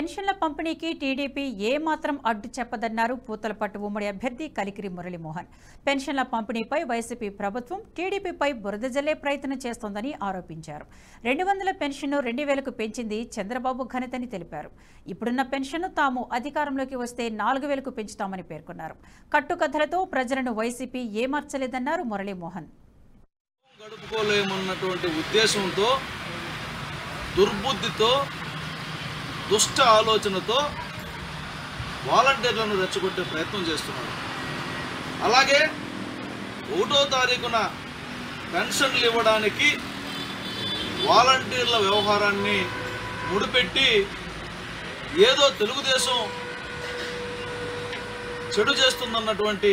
పెన్షన్ల పంపిణీకి టీడీపీ ఏమాత్రం అడ్డు చెప్పదన్నారు పూతలపట్టు ఉమ్మడి అభ్యర్థి కలికిరి మురళీమోహన్. పెన్షన్ల పంపిణీపై వైసీపీ ప్రభుత్వం టీడీపీపై బురద జల్లే ప్రయత్నం చేస్తోందని ఆరోపించారు. 200 పెన్షన్ను 2000కు పెంచింది చంద్రబాబు ఘనతని తెలిపారు. ఇప్పుడున్న పెన్షన్ను తాము అధికారంలోకి వస్తే 4000కు పెంచుతామని పేర్కొన్నారు. కట్టుకథలతో ప్రజలను వైసీపీ ఏమార్చలేదన్నారు మురళీమోహన్. గడుపుకోలేమన్నటువంటి ఉద్దేశంతో, దుర్బుద్ధితో, దుష్ట ఆలోచనతో వాలంటీర్లను రెచ్చగొట్టే ప్రయత్నం చేస్తున్నారు. అలాగే 1వ తారీఖున పెన్షన్లు ఇవ్వడానికి వాలంటీర్ల వ్యవహారాన్ని ముడిపెట్టి ఏదో తెలుగుదేశం చెడు చేస్తుందన్నటువంటి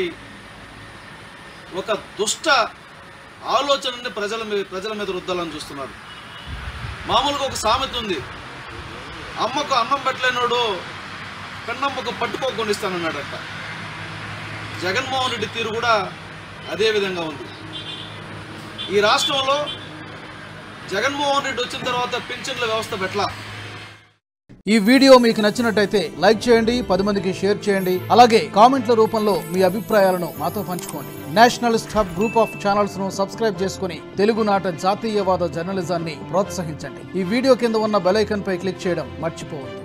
ఒక దుష్ట ఆలోచనని ప్రజల మీద రుద్దాలని చూస్తున్నారు. మామూలుగా ఒక సామెత ఉంది, అమ్మకు అన్నం పెట్టలేనోడు పెన్నమ్మకు పట్టుకోకొనిస్తానన్నాడట. జగన్మోహన్ రెడ్డి తీరు కూడా అదే విధంగా ఉంది. ఈ రాష్ట్రంలో జగన్మోహన్ రెడ్డి వచ్చిన తర్వాత పింఛన్ల వ్యవస్థ పెట్టలా. ఈ వీడియో మీకు నచ్చినట్టయితే లైక్ చేయండి, 10 మందికి షేర్ చేయండి. అలాగే కామెంట్ల రూపంలో మీ అభిప్రాయాలను మాతో పంచుకోండి. Nationalist hub group of channels ను సబ్స్క్రైబ్ చేసుకుని తెలుగునాట జాతీయవాద జర్నలిజాన్ని ప్రోత్సహించండి. ఈ వీడియో కింద ఉన్న బెల్ ఐకాన్ పై క్లిక్ చేయడం మర్చిపోవద్దు.